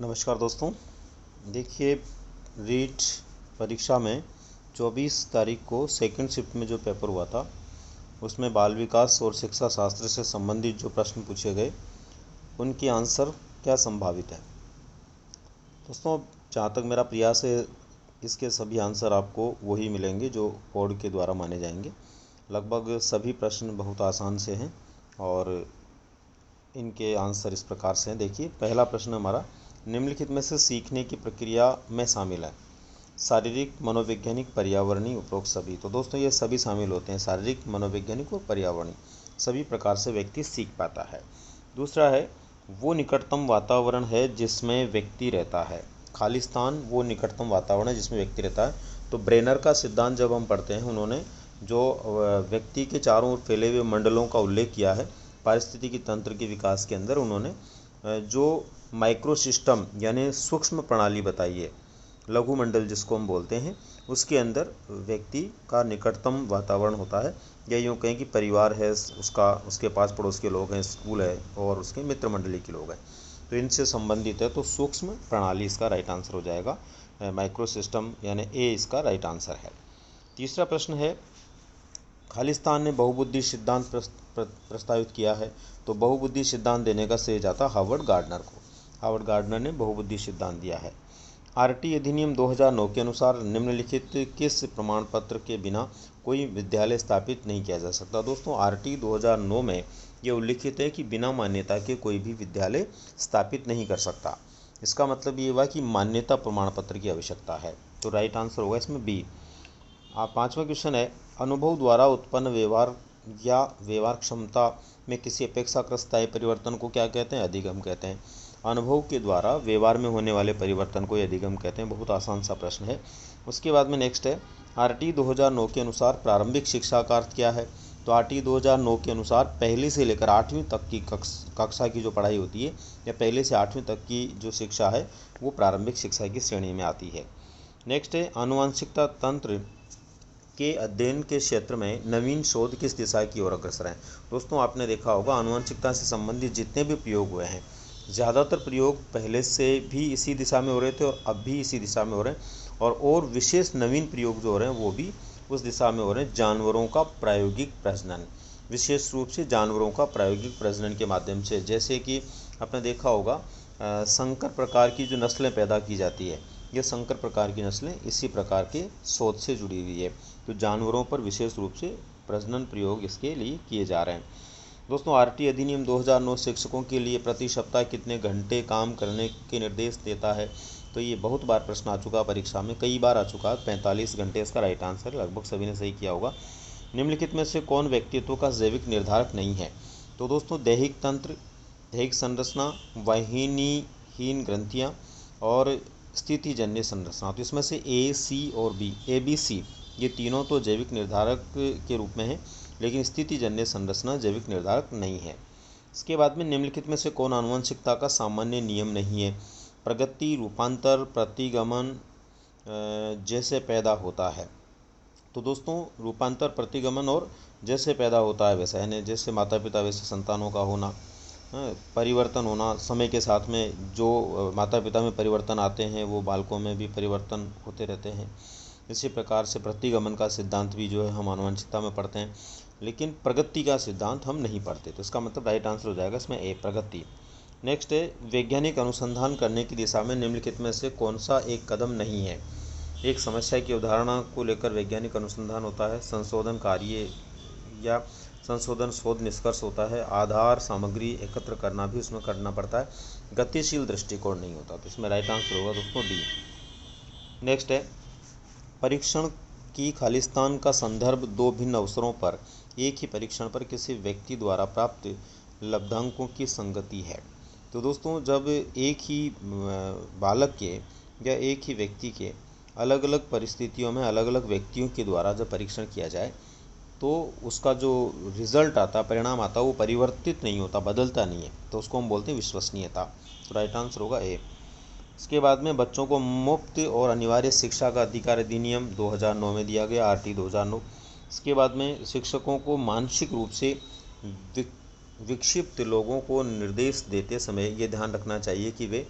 नमस्कार दोस्तों। देखिए, रीट परीक्षा में 24 तारीख को सेकंड शिफ्ट में जो पेपर हुआ था उसमें बाल विकास और शिक्षा शास्त्र से संबंधित जो प्रश्न पूछे गए उनकी आंसर क्या संभावित है। दोस्तों, जहाँ तक मेरा प्रयास है इसके सभी आंसर आपको वही मिलेंगे जो बोर्ड के द्वारा माने जाएंगे। लगभग सभी प्रश्न बहुत आसान से हैं और इनके आंसर इस प्रकार से हैं। देखिए, पहला प्रश्न हमारा, निम्नलिखित में से सीखने की प्रक्रिया में शामिल है शारीरिक, मनोवैज्ञानिक, पर्यावरणीय, उपरोक्त सभी। तो दोस्तों, ये सभी शामिल होते हैं, शारीरिक, मनोवैज्ञानिक और पर्यावरणीय। सभी प्रकार से व्यक्ति सीख पाता है। दूसरा है, वो निकटतम वातावरण है जिसमें व्यक्ति रहता है। खालिस्तान वो निकटतम वातावरण है जिसमें व्यक्ति रहता है। तो ब्रेनर का सिद्धांत जब हम पढ़ते हैं, उन्होंने जो व्यक्ति के चारों ओर फैले हुए मंडलों का उल्लेख किया है पारिस्थितिकी तंत्र के विकास के अंदर, उन्होंने जो माइक्रो सिस्टम यानी सूक्ष्म प्रणाली बताई है, लघु मंडल जिसको हम बोलते हैं, उसके अंदर व्यक्ति का निकटतम वातावरण होता है। या यूँ कहें कि परिवार है उसका, उसके पास पड़ोस के लोग हैं, स्कूल है और उसके मित्र मंडली के लोग हैं, तो इनसे संबंधित है। तो सूक्ष्म प्रणाली इसका राइट आंसर हो जाएगा। माइक्रो सिस्टम यानी ए इसका राइट आंसर है। तीसरा प्रश्न है, खालिस्तान ने बहुबुद्धि सिद्धांत प्रस्तावित किया है। तो बहुबुद्धि सिद्धांत देने का श्रेय जाता हार्वर्ड गार्डनर को। हार्वर्ड गार्डनर ने बहुबुद्धि सिद्धांत दिया है। आरटी अधिनियम 2009 के अनुसार निम्नलिखित किस प्रमाण पत्र के बिना कोई विद्यालय स्थापित नहीं किया जा सकता। दोस्तों, आरटी 2009 में यह उल्लिखित है कि बिना मान्यता के कोई भी विद्यालय स्थापित नहीं कर सकता। इसका मतलब ये हुआ कि मान्यता प्रमाण पत्र की आवश्यकता है। तो राइट आंसर होगा इसमें बी। पांचवा क्वेश्चन है, अनुभव द्वारा उत्पन्न व्यवहार या व्यवहार क्षमता में किसी अपेक्षाकृत स्थायी परिवर्तन को क्या कहते हैं? अधिगम कहते हैं। अनुभव के द्वारा व्यवहार में होने वाले परिवर्तन को अधिगम कहते हैं। बहुत आसान सा प्रश्न है। उसके बाद में नेक्स्ट है, आरटी 2009 के अनुसार प्रारंभिक शिक्षा का अर्थ क्या है? तो आरटी 2009 के अनुसार पहली से लेकर 8वीं तक की कक्षा की जो पढ़ाई होती है या पहले से 8वीं तक की जो शिक्षा है वो प्रारंभिक शिक्षा की श्रेणी में आती है। नेक्स्ट है, आनुवंशिकता तंत्र के अध्ययन के क्षेत्र में नवीन शोध किस दिशा की ओर अग्रसर हैं? दोस्तों, आपने देखा होगा आनुवंशिकता से संबंधित जितने भी प्रयोग हुए हैं, ज़्यादातर प्रयोग पहले से भी इसी दिशा में हो रहे थे और अब भी इसी दिशा में हो रहे हैं। और विशेष नवीन प्रयोग जो हो रहे हैं वो भी उस दिशा में हो रहे हैं। जानवरों का प्रायोगिक प्रजनन, विशेष रूप से जानवरों का प्रायोगिक प्रजनन के माध्यम से, जैसे कि आपने देखा होगा संकर प्रकार की जो नस्लें पैदा की जाती है, ये संकर प्रकार की नस्लें इसी प्रकार के शोध से जुड़ी हुई है। तो जानवरों पर विशेष रूप से प्रजनन प्रयोग इसके लिए किए जा रहे हैं। दोस्तों, आरटी अधिनियम 2009 शिक्षकों के लिए प्रति सप्ताह कितने घंटे काम करने के निर्देश देता है? तो ये बहुत बार प्रश्न आ चुका परीक्षा में, कई बार आ चुका है। 45 घंटे इसका राइट आंसर, लगभग सभी ने सही किया होगा। निम्नलिखित में से कौन व्यक्तित्व का जैविक निर्धारक नहीं है? तो दोस्तों, दैहिक तंत्र, दैहिक संरचना, वाहिनीहीन ग्रंथियाँ और स्थितिजन्य संरचना। तो इसमें से ए, सी और बी, ए, बी, सी, ये तीनों तो जैविक निर्धारक के रूप में हैं, लेकिन स्थितिजन्य संरचना जैविक निर्धारक नहीं है। इसके बाद में निम्नलिखित में से कौन आनुवंशिकता का सामान्य नियम नहीं है? प्रगति, रूपांतर, प्रतिगमन जैसे पैदा होता है। तो दोस्तों, रूपांतर, प्रतिगमन और जैसे पैदा होता है वैसा, यानी जैसे माता पिता वैसे संतानों का होना, परिवर्तन होना, समय के साथ में जो माता पिता में परिवर्तन आते हैं वो बालकों में भी परिवर्तन होते रहते हैं। इसी प्रकार से प्रतिगमन का सिद्धांत भी जो है हम आनुवंशिकता में पढ़ते हैं, लेकिन प्रगति का सिद्धांत हम नहीं पढ़ते। तो इसका मतलब राइट आंसर हो जाएगा इसमें ए, प्रगति। नेक्स्ट है, वैज्ञानिक अनुसंधान करने की दिशा में निम्नलिखित में से कौन सा एक कदम नहीं है? एक समस्या की अवधारणा को लेकर वैज्ञानिक अनुसंधान होता है। संशोधन कार्य या संशोधन शोध निष्कर्ष होता है। आधार सामग्री एकत्र करना भी उसमें करना पड़ता है। गतिशील दृष्टिकोण नहीं होता। तो इसमें राइट आंसर होगा दोस्तों डी। नेक्स्ट है, परीक्षण की खालिस्तान का संदर्भ दो भिन्न अवसरों पर एक ही परीक्षण पर किसी व्यक्ति द्वारा प्राप्त लब्धांकों की संगति है। तो दोस्तों, जब एक ही बालक के या एक ही व्यक्ति के अलग अलग परिस्थितियों में अलग अलग व्यक्तियों के द्वारा जब परीक्षण किया जाए तो उसका जो रिजल्ट आता, परिणाम आता, वो परिवर्तित नहीं होता, बदलता नहीं है, तो उसको हम बोलते हैं विश्वसनीयता। तो राइट आंसर होगा ए। इसके बाद में बच्चों को मुफ्त और अनिवार्य शिक्षा का अधिकार अधिनियम 2009 में दिया गया, आरटी 2009। इसके बाद में शिक्षकों को मानसिक रूप से विक्षिप्त लोगों को निर्देश देते समय ये ध्यान रखना चाहिए कि वे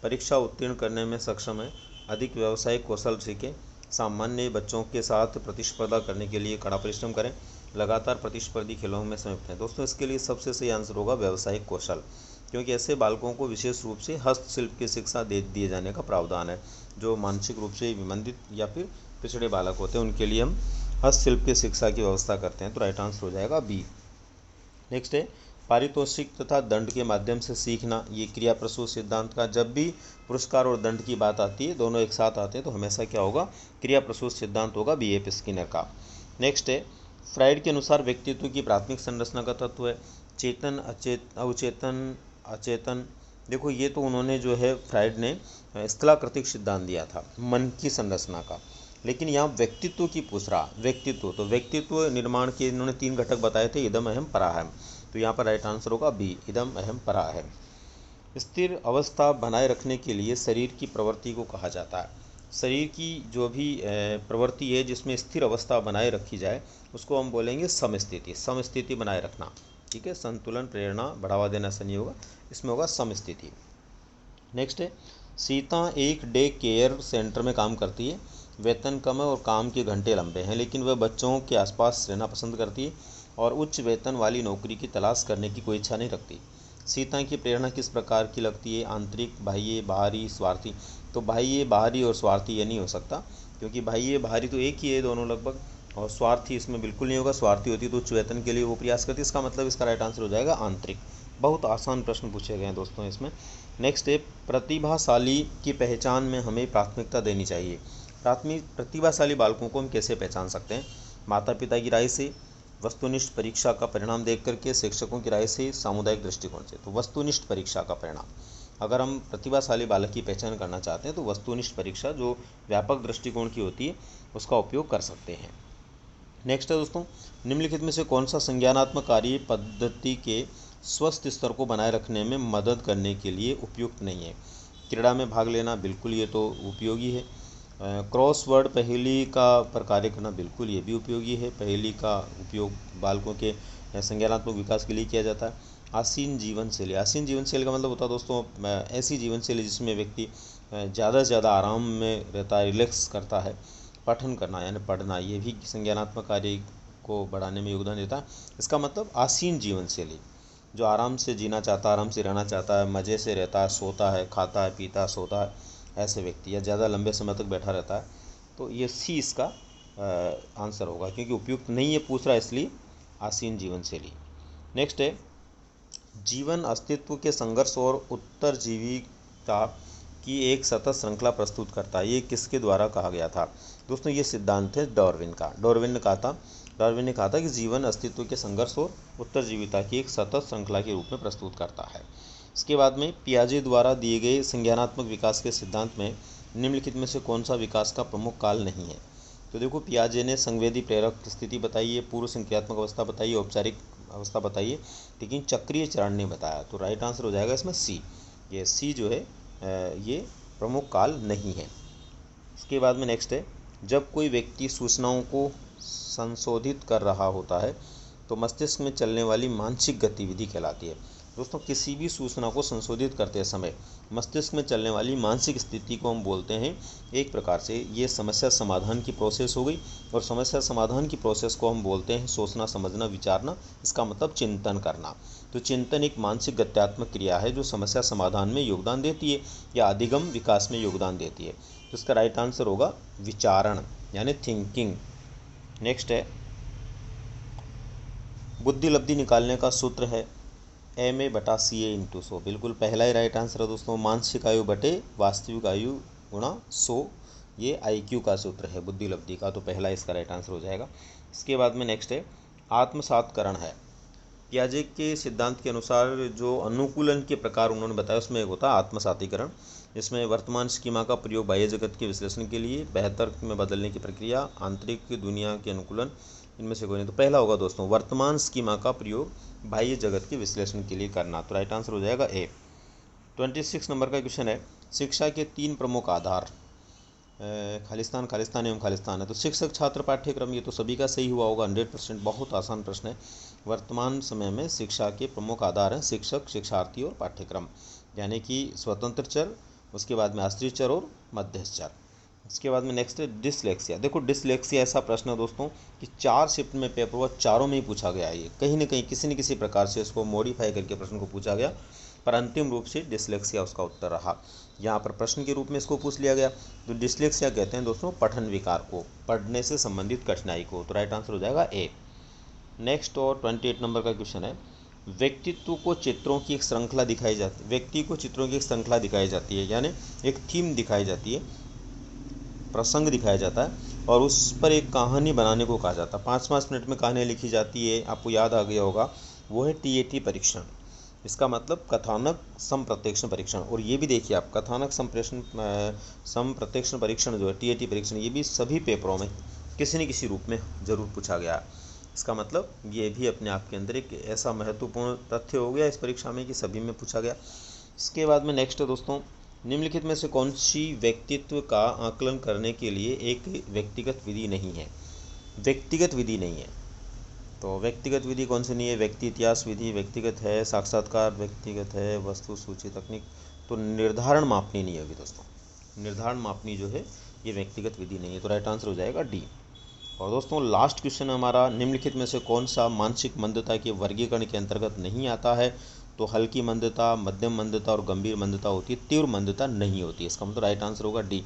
परीक्षा उत्तीर्ण करने में सक्षम है, अधिक व्यावसायिक कौशल सीखें, सामान्य बच्चों के साथ प्रतिस्पर्धा करने के लिए कड़ा परिश्रम करें, लगातार प्रतिस्पर्धी खेलों में संयुक्त हैं। दोस्तों इसके लिए सबसे सही आंसर होगा व्यावसायिक कौशल, क्योंकि ऐसे बालकों को विशेष रूप से हस्तशिल्प की शिक्षा दे दिए जाने का प्रावधान है। जो मानसिक रूप से विमंदित या फिर पिछड़े बालक होते हैं उनके लिए हम हस्तशिल्प की शिक्षा की व्यवस्था करते हैं। तो राइट आंसर हो जाएगा बी। नेक्स्ट है पारितोषिक तथा दंड के माध्यम से सीखना। ये क्रिया प्रसूत सिद्धांत का, जब भी पुरस्कार और दंड की बात आती है, दोनों एक साथ आते हैं, तो हमेशा क्या होगा, क्रिया प्रसूत सिद्धांत होगा B.F. स्किनर का। नेक्स्ट है फ्राइड के अनुसार व्यक्तित्व की प्राथमिक संरचना का तत्व है चेतन, अवचेतन, अचेतन। देखो ये तो उन्होंने जो है फ्राइड ने स्थलाकृतिक सिद्धांत दिया था मन की संरचना का, लेकिन यहाँ व्यक्तित्व की पूछ रहा। व्यक्तित्व, तो व्यक्तित्व निर्माण के इन्होंने 3 घटक बताए थे, इदम अहम पराहम। तो यहाँ पर राइट आंसर होगा बी, इदम अहम पराहम। स्थिर अवस्था बनाए रखने के लिए शरीर की प्रवृत्ति को कहा जाता है। शरीर की जो भी प्रवृत्ति है जिसमें स्थिर अवस्था बनाए रखी जाए उसको हम बोलेंगे समस्थिति। समस्थिति बनाए रखना, ठीक है। संतुलन, प्रेरणा, बढ़ावा देना ऐसा नहीं होगा, इसमें होगा समस्थिति। नेक्स्ट है सीता एक डे केयर सेंटर में काम करती है। वेतन कम है और काम के घंटे लंबे हैं, लेकिन वह बच्चों के आसपास रहना पसंद करती है और उच्च वेतन वाली नौकरी की तलाश करने की कोई इच्छा नहीं रखती। सीता की प्रेरणा किस प्रकार की लगती है? आंतरिक, बाह्य, बाहरी, स्वार्थी। तो बाह्य, बाहरी और स्वार्थी ये नहीं हो सकता, क्योंकि बाह्य बाहरी तो एक ही है दोनों लगभग, और स्वार्थी इसमें बिल्कुल नहीं होगा। स्वार्थी होती तो उच्च वेतन के लिए वो प्रयास करती, इसका मतलब इसका राइट आंसर हो जाएगा आंतरिक। बहुत आसान प्रश्न पूछे गए हैं दोस्तों इसमें। नेक्स्ट है प्रतिभाशाली की पहचान में हमें प्राथमिकता देनी चाहिए। प्रतिभाशाली बालकों को हम कैसे पहचान सकते हैं? माता पिता की राय से, वस्तुनिष्ठ परीक्षा का परिणाम देख करके, शिक्षकों की राय से, सामुदायिक दृष्टिकोण से। तो वस्तुनिष्ठ परीक्षा का परिणाम, अगर हम प्रतिभाशाली बालक की पहचान करना चाहते हैं तो वस्तुनिष्ठ परीक्षा जो व्यापक दृष्टिकोण की होती है उसका उपयोग कर सकते हैं। नेक्स्ट है दोस्तों निम्नलिखित में से कौन सा संज्ञानात्मक कार्य पद्धति के स्वस्थ स्तर को बनाए रखने में मदद करने के लिए उपयुक्त नहीं है? क्रीड़ा में भाग लेना, बिल्कुल ये तो उपयोगी है। क्रॉसवर्ड पहेली का पर कार्य करना, बिल्कुल ये भी उपयोगी है। पहेली का उपयोग बालकों के संज्ञानात्मक विकास के लिए किया जाता है। आसीन जीवन शैली, आसीन जीवन शैली का मतलब होता है दोस्तों ऐसी जीवन शैली जिसमें व्यक्ति ज़्यादा से ज़्यादा आराम में रहता है, रिलैक्स करता है। पठन करना यानी पढ़ना, ये भी संज्ञानात्मक कार्य को बढ़ाने में योगदान देता है। इसका मतलब आसीन जीवन शैली, जो आराम से जीना चाहता है, आराम से रहना चाहता है, मज़े से रहता है, सोता है, खाता है, पीता, सोता है, ऐसे व्यक्ति, या ज़्यादा लंबे समय तक बैठा रहता है, तो ये सी इसका आंसर होगा, क्योंकि उपयुक्त नहीं है पूछ रहा इसलिए आसीन जीवन शैली। नेक्स्ट है जीवन अस्तित्व के संघर्ष और उत्तरजीविता की एक सतत श्रृंखला प्रस्तुत करता है। ये किसके द्वारा कहा गया था? दोस्तों ये सिद्धांत है डार्विन का। डार्विन ने कहा था कि जीवन अस्तित्व के संघर्ष और उत्तरजीविता की एक सतत श्रृंखला के रूप में प्रस्तुत करता है। इसके बाद में पियाजे द्वारा दिए गए संज्ञानात्मक विकास के सिद्धांत में निम्नलिखित में से कौन सा विकास का प्रमुख काल नहीं है? तो देखो पियाजे ने संवेदी प्रेरक स्थिति बताई है, पूर्व संक्रियात्मक अवस्था बताई है, औपचारिक अवस्था बताई है, लेकिन चक्रीय चरण ने बताया। तो राइट आंसर हो जाएगा इसमें सी। ये सी जो है ये प्रमुख काल नहीं है। इसके बाद में नेक्स्ट है जब कोई व्यक्ति सूचनाओं को संशोधित कर रहा होता है तो मस्तिष्क में चलने वाली मानसिक गतिविधि कहलाती है। दोस्तों किसी भी सूचना को संशोधित करते समय मस्तिष्क में चलने वाली मानसिक स्थिति को हम बोलते हैं, एक प्रकार से ये समस्या समाधान की प्रोसेस हो गई, और समस्या समाधान की प्रोसेस को हम बोलते हैं सोचना, समझना, विचारना। इसका मतलब चिंतन करना। तो चिंतन एक मानसिक गत्यात्मक क्रिया है जो समस्या समाधान में योगदान देती है या अधिगम विकास में योगदान देती है। तो इसका राइट आंसर होगा विचारण यानी थिंकिंग। नेक्स्ट है बुद्धि लब्धि निकालने का सूत्र है MA/CA/100। बिल्कुल पहला ही राइट आंसर है दोस्तों। मानसिक आयु बटे वास्तविक आयु गुणा 100, ये IQ का सूत्र है बुद्धि लब्धि का, तो पहला इसका राइट आंसर हो जाएगा। इसके बाद में नेक्स्ट है आत्मसातकरण है। पियाजे के सिद्धांत के अनुसार जो अनुकूलन के प्रकार उन्होंने बताया उसमें एक होता है आत्मसातीकरण, जिसमें वर्तमान स्कीमा का प्रयोग बाह्य जगत के विश्लेषण के लिए, बेहतर में बदलने की प्रक्रिया, आंतरिक दुनिया के अनुकूलन, इनमें से कोई नहीं। तो पहला होगा दोस्तों वर्तमान स्कीमा का प्रयोग बाह्य जगत के विश्लेषण के लिए करना। तो राइट आंसर हो जाएगा ए। 26 नंबर का क्वेश्चन है शिक्षा के 3 प्रमुख आधार, खालिस्तान, खालिस्तान एवं खालिस्तान है। तो शिक्षक छात्र पाठ्यक्रम, ये तो सभी का सही हुआ होगा 100%, बहुत आसान प्रश्न है। वर्तमान समय में शिक्षा के प्रमुख आधार हैं शिक्षक, शिक्षार्थी और पाठ्यक्रम, यानी कि स्वतंत्र चर, उसके बाद में आश्रित चर और मध्यस्थ चर। इसके बाद में नेक्स्ट है डिसलेक्सिया। देखो डिसलेक्सिया ऐसा प्रश्न है दोस्तों कि 4 शिफ्ट में पेपर हुआ, चारों में ही पूछा गया है। ये कहीं ना कहीं किसी न किसी प्रकार से इसको मॉडिफाई करके प्रश्न को पूछा गया, पर अंतिम रूप से डिसलेक्सिया उसका उत्तर रहा। यहाँ पर प्रश्न के रूप में इसको पूछ लिया गया। तो डिसलेक्सिया कहते हैं दोस्तों पठन विकार को, पढ़ने से संबंधित कठिनाई को। तो राइट आंसर हो जाएगा ए। नेक्स्ट और 28 नंबर का क्वेश्चन है, व्यक्तित्व को चित्रों की एक श्रृंखला दिखाई जाती है। व्यक्ति को चित्रों की एक श्रृंखला दिखाई जाती है, यानी एक थीम दिखाई जाती है, प्रसंग दिखाया जाता है और उस पर एक कहानी बनाने को कहा जाता है। 5-5 मिनट में कहानी लिखी जाती है। आपको याद आ गया होगा, वो है टीएटी परीक्षण। इसका मतलब कथानक संप्रत्यक्षण परीक्षण। और ये भी देखिए आप, कथानक संप्रत्यक्षण परीक्षण जो है टीएटी परीक्षण, ये भी सभी पेपरों में किसी न किसी रूप में ज़रूर पूछा गया है। इसका मतलब ये भी अपने आप के अंदर एक ऐसा महत्वपूर्ण तथ्य हो गया इस परीक्षा में कि सभी में पूछा गया। इसके बाद में नेक्स्ट है दोस्तों, निम्नलिखित में से कौन सी व्यक्तित्व का आकलन करने के लिए एक व्यक्तिगत विधि नहीं है। व्यक्तिगत विधि नहीं है, तो व्यक्तिगत विधि कौन सी नहीं है। व्यक्ति इतिहास विधि व्यक्तिगत है, साक्षात्कार व्यक्तिगत है, वस्तु सूची तकनीक। तो निर्धारण मापनी नहीं होगी दोस्तों, निर्धारण मापनी जो है ये व्यक्तिगत विधि नहीं है। तो राइट आंसर हो जाएगा डी। और दोस्तों लास्ट क्वेश्चन हमारा, निम्नलिखित में से कौन सा मानसिक मंदता के वर्गीकरण के अंतर्गत नहीं आता है। तो हल्की मंदता, मध्यम मंदता और गंभीर मंदता होती है, तीव्र मंदता नहीं होती है। इसका मतलब राइट आंसर होगा डी।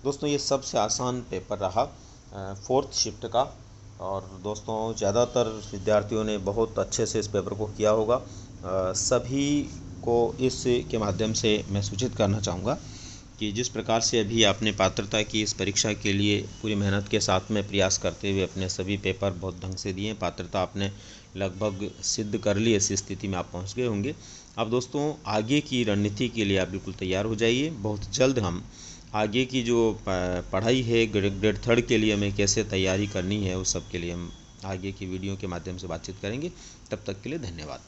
दोस्तों ये सबसे आसान पेपर रहा 4th शिफ्ट का। और दोस्तों ज़्यादातर विद्यार्थियों ने बहुत अच्छे से इस पेपर को किया होगा। सभी को इस के माध्यम से मैं सूचित करना चाहूँगा कि जिस प्रकार से अभी आपने पात्रता की इस परीक्षा के लिए पूरी मेहनत के साथ में प्रयास करते हुए अपने सभी पेपर बहुत ढंग से दिए, पात्रता आपने लगभग सिद्ध कर ली, ऐसी स्थिति में आप पहुंच गए होंगे। अब दोस्तों आगे की रणनीति के लिए आप बिल्कुल तैयार हो जाइए। बहुत जल्द हम आगे की जो पढ़ाई है ग्रेड 3 के लिए हमें कैसे तैयारी करनी है, उस सब के लिए हम आगे की वीडियो के माध्यम से बातचीत करेंगे। तब तक के लिए धन्यवाद।